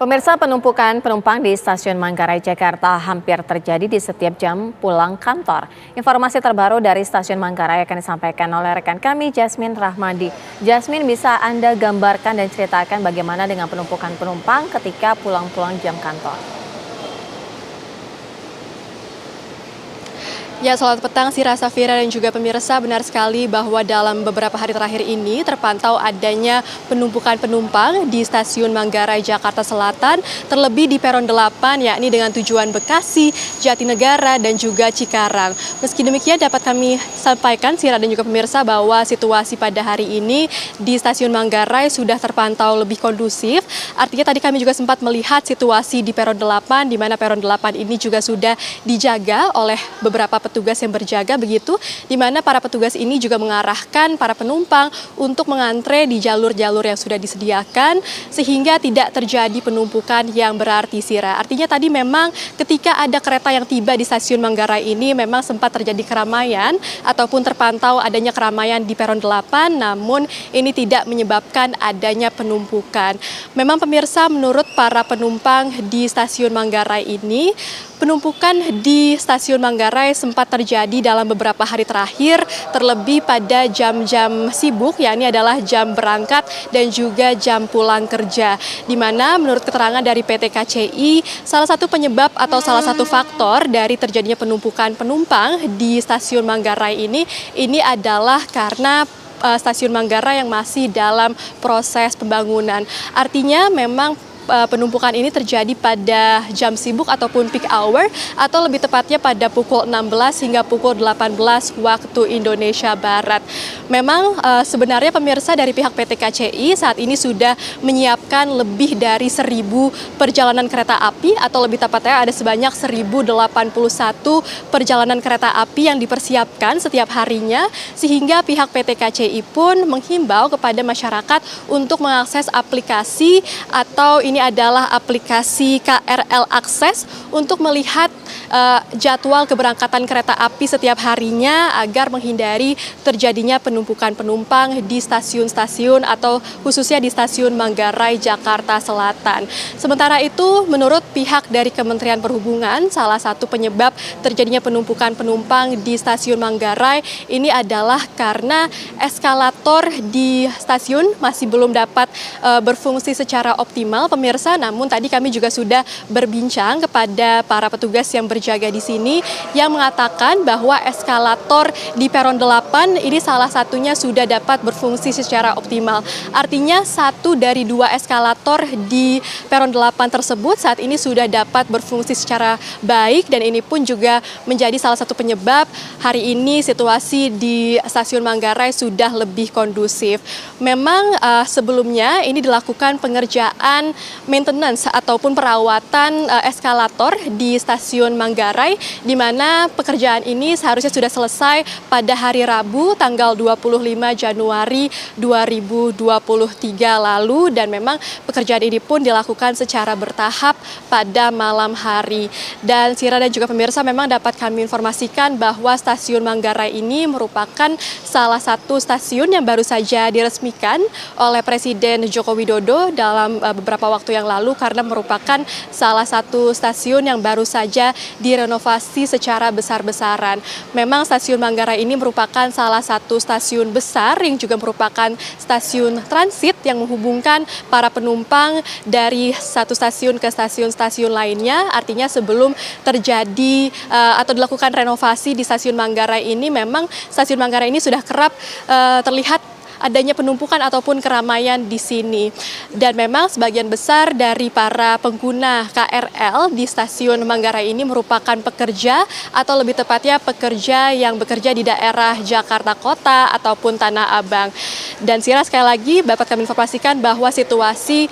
Pemirsa, penumpukan penumpang di stasiun Manggarai, Jakarta hampir terjadi di setiap jam pulang kantor. Informasi terbaru dari stasiun Manggarai akan disampaikan oleh rekan kami, Jasmine Rahmadi. Jasmine, bisa Anda gambarkan dan ceritakan bagaimana dengan penumpukan penumpang ketika pulang jam kantor? Ya, selamat petang Sira Safira dan juga pemirsa. Benar sekali bahwa dalam beberapa hari terakhir ini terpantau adanya penumpukan penumpang di stasiun Manggarai, Jakarta Selatan, terlebih di peron 8, yakni dengan tujuan Bekasi, Jatinegara, dan juga Cikarang. Meski demikian, dapat kami sampaikan Sira dan juga pemirsa bahwa situasi pada hari ini di stasiun Manggarai sudah terpantau lebih kondusif. Artinya tadi kami juga sempat melihat situasi di peron 8, di mana peron 8 ini juga sudah dijaga oleh beberapa petugas yang berjaga begitu, di mana para petugas ini juga mengarahkan para penumpang untuk mengantre di jalur-jalur yang sudah disediakan sehingga tidak terjadi penumpukan yang berarti, Sira. Artinya tadi memang ketika ada kereta yang tiba di stasiun Manggarai ini memang sempat terjadi keramaian ataupun terpantau adanya keramaian di peron 8, namun ini tidak menyebabkan adanya penumpukan. Memang pemirsa, menurut para penumpang di stasiun Manggarai ini, penumpukan di stasiun Manggarai sempat terjadi dalam beberapa hari terakhir, terlebih pada jam-jam sibuk, yakni adalah jam berangkat dan juga jam pulang kerja. Di mana menurut keterangan dari PT KCI, salah satu penyebab atau salah satu faktor dari terjadinya penumpukan penumpang di stasiun Manggarai ini adalah karena stasiun Manggarai yang masih dalam proses pembangunan. Artinya memang penumpukan ini terjadi pada jam sibuk ataupun peak hour, atau lebih tepatnya pada pukul 16 hingga pukul 18 waktu Indonesia Barat. Memang sebenarnya pemirsa, dari pihak PT KCI saat ini sudah menyiapkan lebih dari 1.000 perjalanan kereta api, atau lebih tepatnya ada sebanyak 1.081 perjalanan kereta api yang dipersiapkan setiap harinya, sehingga pihak PT KCI pun menghimbau kepada masyarakat untuk mengakses aplikasi, atau ini adalah aplikasi KRL Akses, untuk melihat jadwal keberangkatan kereta api setiap harinya agar menghindari terjadinya penumpukan penumpang di stasiun-stasiun atau khususnya di stasiun Manggarai, Jakarta Selatan. Sementara itu, menurut pihak dari Kementerian Perhubungan, salah satu penyebab terjadinya penumpukan penumpang di stasiun Manggarai ini adalah karena eskalator di stasiun masih belum dapat berfungsi secara optimal, pemirsa. Namun tadi kami juga sudah berbincang kepada para petugas yang berjaga di sini yang mengatakan bahwa eskalator di peron 8 ini salah satunya sudah dapat berfungsi secara optimal. Artinya 1 dari 2 eskalator di peron 8 tersebut saat ini sudah dapat berfungsi secara baik, dan ini pun juga menjadi salah satu penyebab hari ini situasi di stasiun Manggarai sudah lebih kondusif. Memang sebelumnya ini dilakukan pengerjaan maintenance ataupun perawatan eskalator di stasiun Manggarai, di mana pekerjaan ini seharusnya sudah selesai pada hari Rabu tanggal 25 Januari 2023 lalu, dan memang pekerjaan ini pun dilakukan secara bertahap pada malam hari. Dan Sira dan juga pemirsa, memang dapat kami informasikan bahwa stasiun Manggarai ini merupakan salah satu stasiun yang baru saja diresmikan oleh Presiden Joko Widodo dalam beberapa waktu yang lalu, karena merupakan salah satu stasiun yang baru saja direnovasi secara besar-besaran. Memang stasiun Manggarai ini merupakan salah satu stasiun besar yang juga merupakan stasiun transit yang menghubungkan para penumpang dari satu stasiun ke stasiun-stasiun lainnya. Artinya sebelum terjadi atau dilakukan renovasi di stasiun Manggarai ini, memang stasiun Manggarai ini sudah kerap terlihat adanya penumpukan ataupun keramaian di sini. Dan memang sebagian besar dari para pengguna KRL di stasiun Manggarai ini merupakan pekerja, atau lebih tepatnya pekerja yang bekerja di daerah Jakarta Kota ataupun Tanah Abang. Dan Sira, sekali lagi dapat kami informasikan bahwa situasi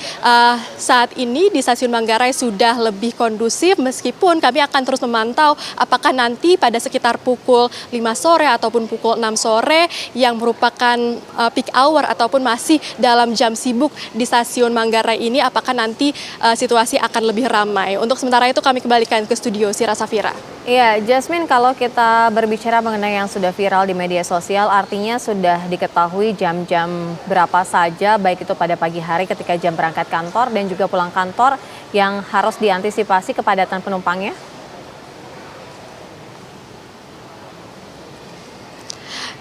saat ini di stasiun Manggarai sudah lebih kondusif, meskipun kami akan terus memantau apakah nanti pada sekitar pukul 5 sore ataupun pukul 6 sore yang merupakan peak hour ataupun masih dalam jam sibuk di stasiun Manggarai ini, apakah nanti situasi akan lebih ramai. Untuk sementara itu kami kembalikan ke studio, Sira Safira. Iya, Jasmine, kalau kita berbicara mengenai yang sudah viral di media sosial, artinya sudah diketahui jam-jam berapa saja, baik itu pada pagi hari ketika jam berangkat kantor dan juga pulang kantor, yang harus diantisipasi kepadatan penumpangnya?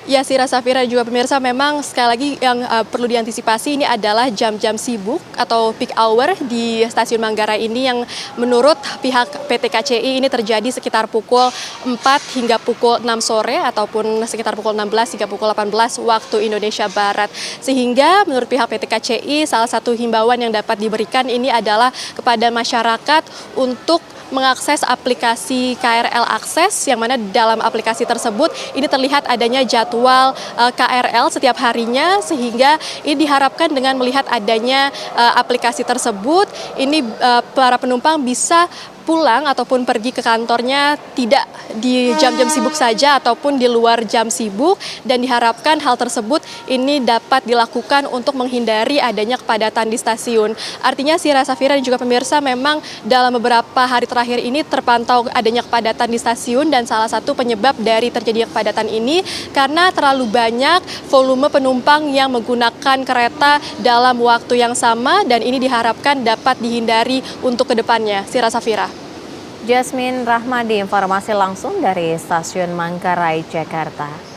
Ya, Sira Safira dan juga pemirsa, memang sekali lagi yang perlu diantisipasi ini adalah jam-jam sibuk atau peak hour di stasiun Manggarai ini yang menurut pihak PT KCI ini terjadi sekitar pukul 4 hingga pukul 6 sore ataupun sekitar pukul 16 hingga pukul 18 waktu Indonesia Barat. Sehingga menurut pihak PT KCI salah satu himbauan yang dapat diberikan ini adalah kepada masyarakat untuk mengakses aplikasi KRL Akses, yang mana dalam aplikasi tersebut ini terlihat adanya jadwal KRL setiap harinya, sehingga ini diharapkan dengan melihat adanya aplikasi tersebut ini para penumpang bisa pulang ataupun pergi ke kantornya tidak di jam-jam sibuk saja ataupun di luar jam sibuk, dan diharapkan hal tersebut ini dapat dilakukan untuk menghindari adanya kepadatan di stasiun. Artinya Sira Safira dan juga pemirsa, memang dalam beberapa hari terakhir ini terpantau adanya kepadatan di stasiun, dan salah satu penyebab dari terjadinya kepadatan ini karena terlalu banyak volume penumpang yang menggunakan kereta dalam waktu yang sama, dan ini diharapkan dapat dihindari untuk kedepannya. Sira Safira. Jasmine Rahmadi, informasi langsung dari Stasiun Manggarai, Jakarta.